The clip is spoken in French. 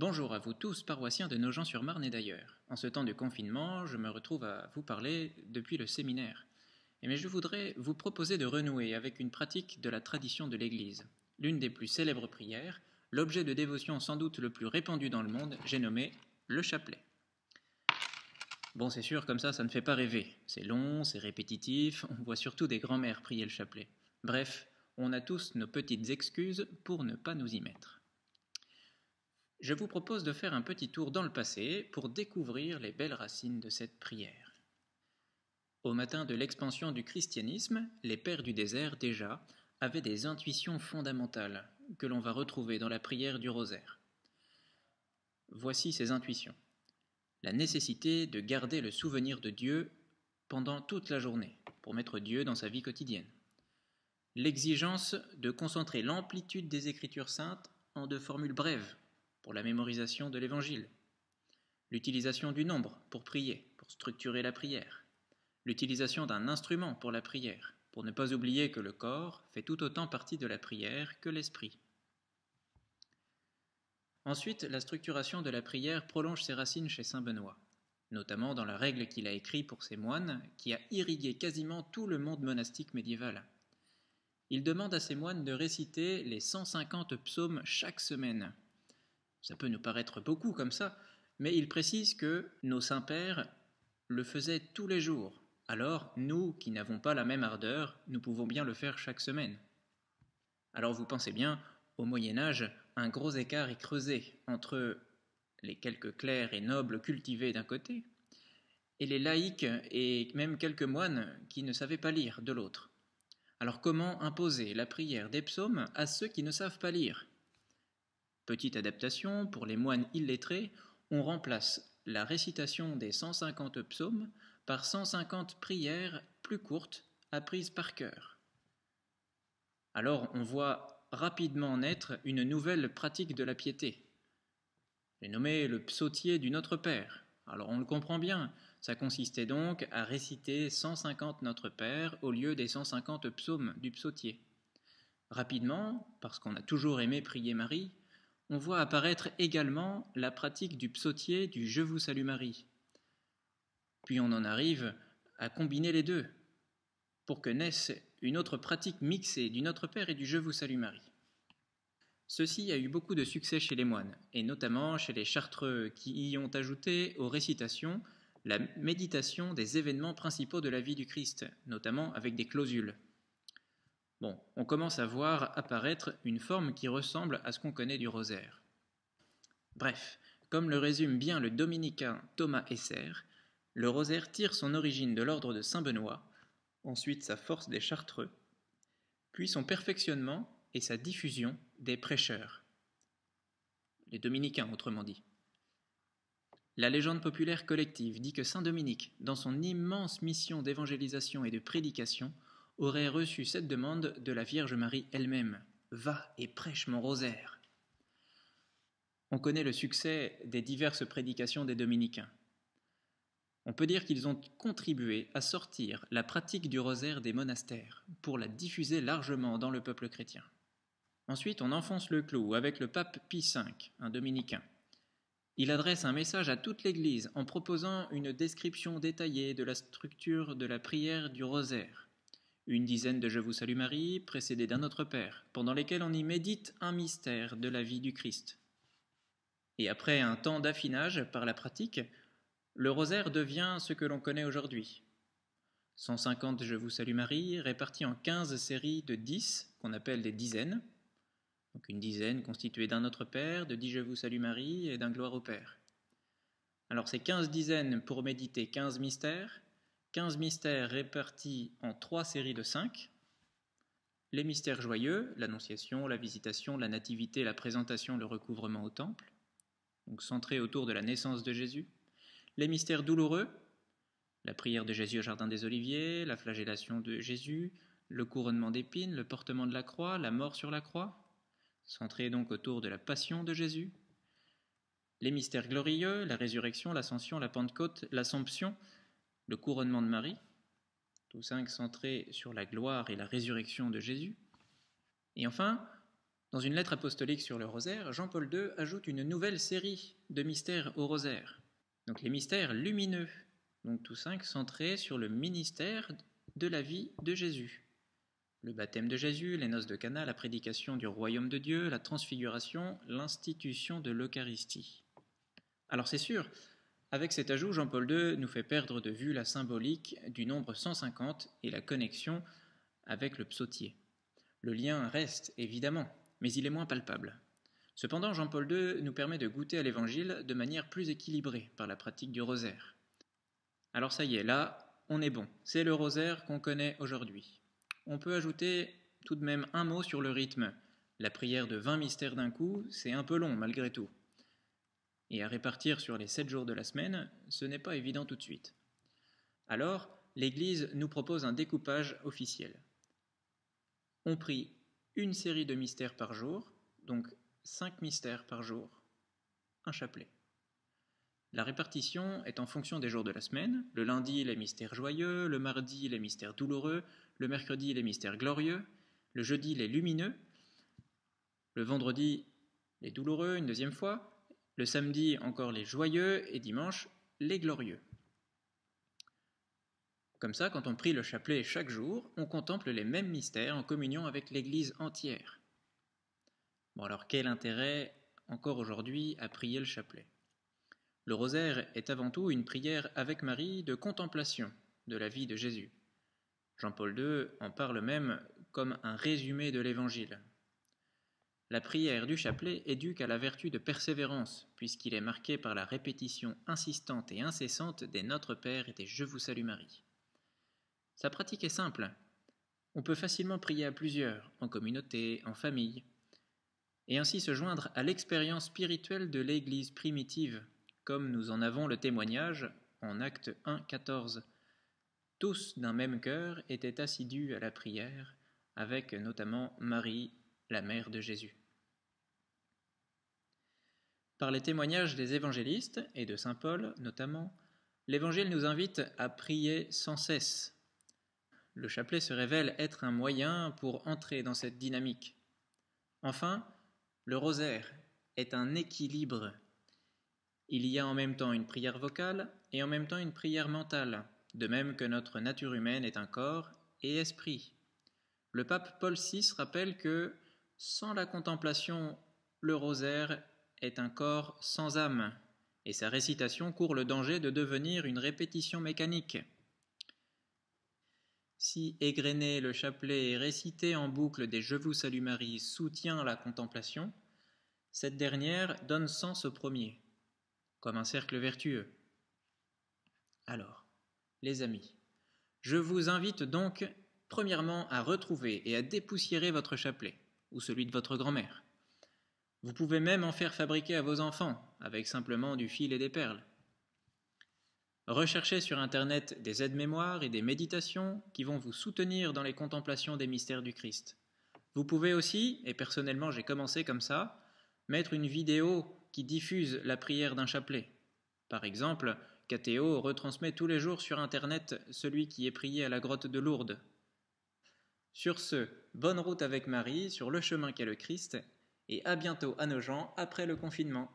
Bonjour à vous tous, paroissiens de Nogent-sur-Marne et d'ailleurs. En ce temps de confinement, je me retrouve à vous parler depuis le séminaire. Mais je voudrais vous proposer de renouer avec une pratique de la tradition de l'Église. L'une des plus célèbres prières, l'objet de dévotion sans doute le plus répandu dans le monde, j'ai nommé le chapelet. Bon, c'est sûr, comme ça ne fait pas rêver. C'est long, c'est répétitif, on voit surtout des grands-mères prier le chapelet. Bref, on a tous nos petites excuses pour ne pas nous y mettre. Je vous propose de faire un petit tour dans le passé pour découvrir les belles racines de cette prière. Au matin de l'expansion du christianisme, les pères du désert déjà avaient des intuitions fondamentales que l'on va retrouver dans la prière du rosaire. Voici ces intuitions. La nécessité de garder le souvenir de Dieu pendant toute la journée, pour mettre Dieu dans sa vie quotidienne. L'exigence de concentrer l'amplitude des Écritures saintes en de formules brèves, pour la mémorisation de l'Évangile. L'utilisation du nombre pour prier, pour structurer la prière. L'utilisation d'un instrument pour la prière, pour ne pas oublier que le corps fait tout autant partie de la prière que l'esprit. Ensuite, la structuration de la prière prolonge ses racines chez saint Benoît, notamment dans la règle qu'il a écrite pour ses moines, qui a irrigué quasiment tout le monde monastique médiéval. Il demande à ses moines de réciter les 150 psaumes chaque semaine. Ça peut nous paraître beaucoup comme ça, mais il précise que nos saints-pères le faisaient tous les jours. Alors, nous, qui n'avons pas la même ardeur, nous pouvons bien le faire chaque semaine. Alors vous pensez bien, au Moyen-Âge, un gros écart est creusé entre les quelques clercs et nobles cultivés d'un côté, et les laïcs et même quelques moines qui ne savaient pas lire de l'autre. Alors comment imposer la prière des psaumes à ceux qui ne savent pas lire ? Petite adaptation, pour les moines illettrés, on remplace la récitation des 150 psaumes par 150 prières plus courtes, apprises par cœur. Alors on voit rapidement naître une nouvelle pratique de la piété. J'ai nommé le psautier du Notre Père. Alors on le comprend bien, ça consistait donc à réciter 150 Notre Père au lieu des 150 psaumes du psautier. Rapidement, parce qu'on a toujours aimé prier Marie, on voit apparaître également la pratique du psautier du Je vous salue Marie. Puis on en arrive à combiner les deux, pour que naisse une autre pratique mixée du Notre Père et du Je vous salue Marie. Ceci a eu beaucoup de succès chez les moines, et notamment chez les Chartreux qui y ont ajouté aux récitations la méditation des événements principaux de la vie du Christ, notamment avec des clausules. Bon, on commence à voir apparaître une forme qui ressemble à ce qu'on connaît du rosaire. Bref, comme le résume bien le dominicain Thomas Esser, le rosaire tire son origine de l'ordre de saint Benoît, ensuite sa force des Chartreux, puis son perfectionnement et sa diffusion des prêcheurs, les dominicains autrement dit. La légende populaire collective dit que saint Dominique, dans son immense mission d'évangélisation et de prédication, aurait reçu cette demande de la Vierge Marie elle-même. « Va et prêche mon rosaire !» On connaît le succès des diverses prédications des dominicains. On peut dire qu'ils ont contribué à sortir la pratique du rosaire des monastères pour la diffuser largement dans le peuple chrétien. Ensuite, on enfonce le clou avec le pape Pie V, un dominicain. Il adresse un message à toute l'Église en proposant une description détaillée de la structure de la prière du rosaire. Une dizaine de Je vous salue Marie, précédée d'un Notre Père, pendant lesquels on y médite un mystère de la vie du Christ. Et après un temps d'affinage par la pratique, le rosaire devient ce que l'on connaît aujourd'hui. 150 Je vous salue Marie, répartis en 15 séries de 10, qu'on appelle des dizaines. Donc une dizaine constituée d'un Notre Père, de 10 Je vous salue Marie et d'un Gloire au Père. Alors c'est 15 dizaines pour méditer 15 mystères, 15 mystères répartis en 3 séries de 5. Les mystères joyeux, l'Annonciation, la Visitation, la Nativité, la Présentation, le recouvrement au Temple, donc centrés autour de la naissance de Jésus. Les mystères douloureux, la prière de Jésus au Jardin des Oliviers, la flagellation de Jésus, le couronnement d'épines, le portement de la croix, la mort sur la croix, centrés donc autour de la passion de Jésus. Les mystères glorieux, la résurrection, l'ascension, la Pentecôte, l'Assomption, le couronnement de Marie, tous 5 centrés sur la gloire et la résurrection de Jésus. Et enfin, Dans une lettre apostolique sur le rosaire, Jean-Paul II ajoute une nouvelle série de mystères au rosaire. Donc les mystères lumineux, donc tous 5 centrés sur le ministère de la vie de Jésus. Le baptême de Jésus, les noces de Cana, la prédication du royaume de Dieu, la transfiguration, l'institution de l'Eucharistie. Alors c'est sûr, avec cet ajout, Jean-Paul II nous fait perdre de vue la symbolique du nombre 150 et la connexion avec le psautier. Le lien reste, évidemment, mais il est moins palpable. Cependant, Jean-Paul II nous permet de goûter à l'Évangile de manière plus équilibrée par la pratique du rosaire. Alors ça y est, là, on est bon. C'est le rosaire qu'on connaît aujourd'hui. On peut ajouter tout de même un mot sur le rythme. La prière de 20 mystères d'un coup, c'est un peu long malgré tout. Et à répartir sur les 7 jours de la semaine, ce n'est pas évident tout de suite. Alors, l'Église nous propose un découpage officiel. On prie une série de mystères par jour, donc 5 mystères par jour, un chapelet. La répartition est en fonction des jours de la semaine. Le lundi, les mystères joyeux, le mardi, les mystères douloureux, le mercredi, les mystères glorieux, le jeudi, les lumineux, le vendredi, les douloureux une deuxième fois, le samedi, encore les joyeux, et dimanche, les glorieux. Comme ça, quand on prie le chapelet chaque jour, on contemple les mêmes mystères en communion avec l'Église entière. Bon alors, quel intérêt, encore aujourd'hui, à prier le chapelet ? Le rosaire est avant tout une prière avec Marie de contemplation de la vie de Jésus. Jean-Paul II en parle même comme un résumé de l'Évangile. La prière du chapelet éduque à la vertu de persévérance, puisqu'il est marqué par la répétition insistante et incessante des Notre Père et des Je vous salue Marie. Sa pratique est simple. On peut facilement prier à plusieurs, en communauté, en famille, et ainsi se joindre à l'expérience spirituelle de l'Église primitive, comme nous en avons le témoignage en Actes 1, 14. Tous d'un même cœur étaient assidus à la prière, avec notamment Marie, la mère de Jésus. Par les témoignages des évangélistes, et de saint Paul notamment, l'Évangile nous invite à prier sans cesse. Le chapelet se révèle être un moyen pour entrer dans cette dynamique. Enfin, le rosaire est un équilibre. Il y a en même temps une prière vocale et en même temps une prière mentale, de même que notre nature humaine est un corps et esprit. Le pape Paul VI rappelle que, sans la contemplation, le rosaire est un corps sans âme, et sa récitation court le danger de devenir une répétition mécanique. Si égrener le chapelet et réciter en boucle des Je vous salue Marie soutient la contemplation, cette dernière donne sens au premier, comme un cercle vertueux. Alors, les amis, je vous invite donc premièrement à retrouver et à dépoussiérer votre chapelet, ou celui de votre grand-mère. Vous pouvez même en faire fabriquer à vos enfants, avec simplement du fil et des perles. Recherchez sur Internet des aides-mémoires et des méditations qui vont vous soutenir dans les contemplations des mystères du Christ. Vous pouvez aussi, et personnellement j'ai commencé comme ça, mettre une vidéo qui diffuse la prière d'un chapelet. Par exemple, Kathéo retransmet tous les jours sur Internet celui qui est prié à la grotte de Lourdes. Sur ce, bonne route avec Marie sur le chemin qu'est le Christ, et à bientôt à Nogent après le confinement.